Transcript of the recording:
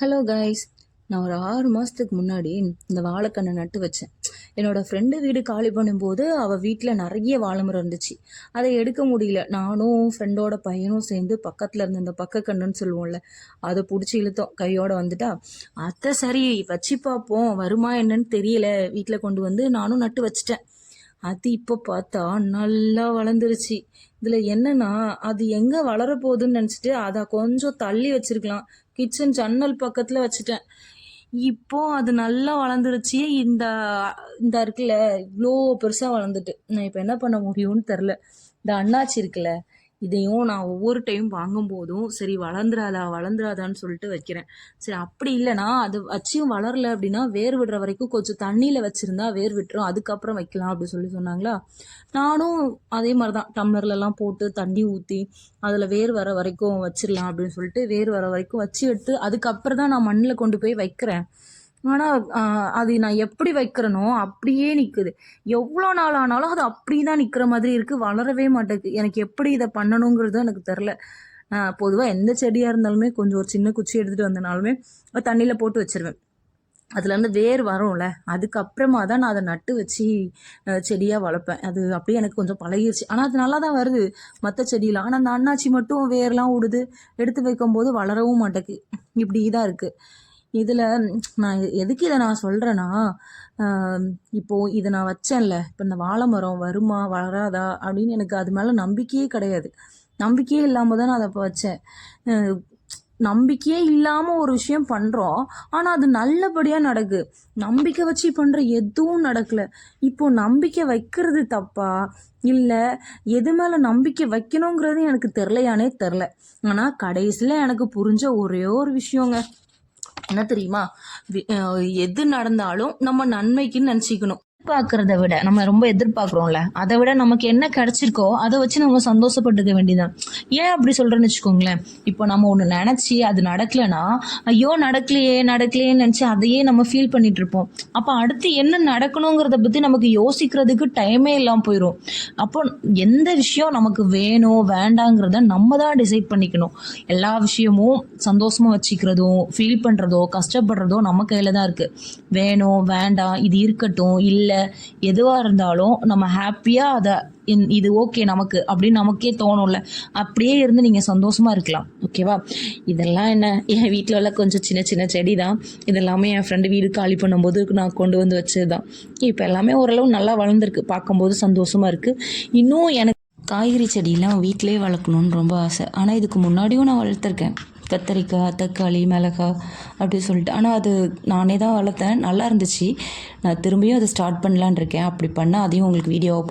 Hello guys, நான் ஒரு 6 மாதத்துக்கு முன்னாடி இந்த வாழைக்கண்ணை நட்டு வச்சேன். என்னோட ஃப்ரெண்டு வீடு காலி பண்ணும்போது அவள் வீட்டில் நிறைய வாழை மரம் இருந்துச்சு. அதை எடுக்க முடியல. நானும் ஃப்ரெண்டோட பையனும் சேர்ந்து பக்கத்தில் இருந்த இந்த பக்கக்கண்ணுன்னு சொல்லுவோம்ல, அதை பிடிச்சி இழுத்தோம். கையோட வந்துட்டா அத்தை சரி வச்சு பார்ப்போம், வருமா என்னன்னு தெரியல, வீட்டில் கொண்டு வந்து நானும் நட்டு வச்சிட்டேன். அது இப்போ பார்த்தா நல்லா வளர்ந்துருச்சு. இதில் என்னன்னா, அது எங்கே வளரப்போகுதுன்னு நினச்சிட்டு அதை கொஞ்சம் தள்ளி வச்சிருக்கலாம். கிச்சன் ஜன்னல் பக்கத்தில் வச்சுட்டேன். இப்போ அது நல்லா வளர்ந்துருச்சு. இந்த இந்த இருக்குல்ல, இவ்வளோ பெருசாக வளர்ந்துட்டு நான் இப்போ என்ன பண்ண முடியும்னு தெரில. இந்த அண்ணாச்சி இருக்குல்ல, இதையும் நான் ஒவ்வொரு டைம் வாங்கும்போதும் சரி வளர்ந்துராதான்னு சொல்லிட்டு வைக்கிறேன். சரி அப்படி இல்லைனா அது வச்சியும் வளரல அப்படின்னா வேர் விடுற வரைக்கும் கொஞ்சம் தண்ணியில் வச்சுருந்தா வேர் விட்டுரும், அதுக்கப்புறம் வைக்கலாம் அப்படி சொன்னாங்களா. நானும் அதே மாதிரி தான் டம்ளர்லலாம் போட்டு தண்ணி ஊற்றி அதில் வேர் வர வரைக்கும் வச்சிடலாம் அப்படின்னு சொல்லிட்டு வேர் வர வரைக்கும் வச்சு எடுத்து அதுக்கப்புறம் தான் நான் மண்ணில் கொண்டு போய் வைக்கிறேன். ஆனால் அது நான் எப்படி வைக்கிறேனோ அப்படியே நிற்குது. எவ்வளோ நாள் ஆனாலும் அது அப்படி தான் நிற்கிற மாதிரி இருக்குது, வளரவே மாட்டேங்குது. எனக்கு எப்படி இதை பண்ணணுங்கிறது எனக்கு தெரில. பொதுவாக எந்த செடியாக இருந்தாலுமே கொஞ்சம் ஒரு சின்ன குச்சி எடுத்துகிட்டு வந்தனாலுமே தண்ணியில் போட்டு வச்சிருவேன். அதுலேருந்து வேர் வரும்ல, அதுக்கப்புறமா தான் நான் அதை நட்டு வச்சு செடியாக வளர்ப்பேன். அது அப்படியே எனக்கு கொஞ்சம் பழகிருச்சு. ஆனால் அது நல்லா தான் வருது மற்ற செடியெலாம். ஆனால் அந்த அண்ணாச்சி மட்டும் வேர்லாம் விடுது, எடுத்து வைக்கும்போது வளரவும் மாட்டேங்குது. இப்படி தான் இருக்குது. இதில் நான் எதுக்கு இதை நான் சொல்கிறேன்னா, இப்போது இதை நான் வச்சேன்ல, இப்போ இந்த வாழை மரம் வருமா வராதா அப்படின்னு எனக்கு அது மேலே நம்பிக்கையே கிடையாது. நம்பிக்கையே இல்லாமல் தான் நான் அதை இப்போ வச்சேன். நம்பிக்கையே இல்லாமல் ஒரு விஷயம் பண்ணுறோம், ஆனால் அது நல்லபடியாக நடக்குது. நம்பிக்கை வச்சு பண்ணுற எதுவும் நடக்கலை. இப்போது நம்பிக்கை வைக்கிறது தப்பா இல்லை எது மேலே நம்பிக்கை வைக்கணுங்கிறது எனக்கு தெரிலையானே தெரில. ஆனால் கடைசியில் எனக்கு புரிஞ்ச ஒரே ஒரு விஷயங்க என்ன தெரியுமா, எது நடந்தாலும் நம்ம நன்மைக்குன்னு நினச்சிக்கணும். எதிர்பார்க்கறத விட நம்ம ரொம்ப எதிர்பார்க்குறோம்ல, அதை விட நமக்கு என்ன கிடைச்சிருக்கோ அதை வச்சு நம்ம சந்தோஷப்பட்டுக்க வேண்டியதான். ஏன் அப்படி சொல்கிறேன்னு வச்சுக்கோங்களேன். இப்போ நம்ம ஒன்று நினச்சி அது நடக்கலைன்னா ஐயோ நடக்கலையேன்னு நினச்சி அதையே நம்ம ஃபீல் பண்ணிட்டு இருப்போம். அப்போ அடுத்து என்ன நடக்கணுங்கிறத பற்றி நமக்கு யோசிக்கிறதுக்கு டைமே இல்லாமல் போயிடும். அப்போ எந்த விஷயம் நமக்கு வேணும் வேண்டாங்கிறத நம்ம தான் டிசைட் பண்ணிக்கணும். எல்லா விஷயமும் சந்தோஷமாக வச்சுக்கிறதும் ஃபீல் பண்ணுறதோ கஷ்டப்படுறதோ நம்ம கையில் தான் இருக்குது. வேணும் வேண்டாம், இது இருக்கட்டும் இல்லை எதுவாக இருந்தாலும் நம்ம ஹாப்பியாக அதை இது ஓகே நமக்கு அப்படின்னு நமக்கே தோணும்ல, அப்படியே இருந்து நீங்கள் சந்தோஷமாக இருக்கலாம். ஓகேவா? இதெல்லாம் என்ன, என் வீட்டில் உள்ள கொஞ்சம் சின்ன சின்ன செடி தான். இதெல்லாமே என் ஃப்ரெண்டு வீடு காலி பண்ணும்போது நான் கொண்டு வந்து வச்சது தான். இப்போ எல்லாமே ஓரளவு நல்லா வளர்ந்துருக்கு, பார்க்கும்போது சந்தோஷமாக இருக்குது. இன்னும் எனக்கு காய்கறி செடியெலாம் வீட்டிலே வளர்க்கணுன்னு ரொம்ப ஆசை. ஆனால் இதுக்கு முன்னாடியும் நான் வளர்த்துருக்கேன், கத்தரிக்காய் தக்காளி மிளகாய் அப்படி சொல்லிட்டு. ஆனால் அது நானே தான் வளர்த்தேன், நல்லா இருந்துச்சு. நான் திரும்பியும் அதை ஸ்டார்ட் பண்ணலான் இருக்கேன். அப்படி பண்ணால் அதையும் உங்களுக்கு வீடியோவாக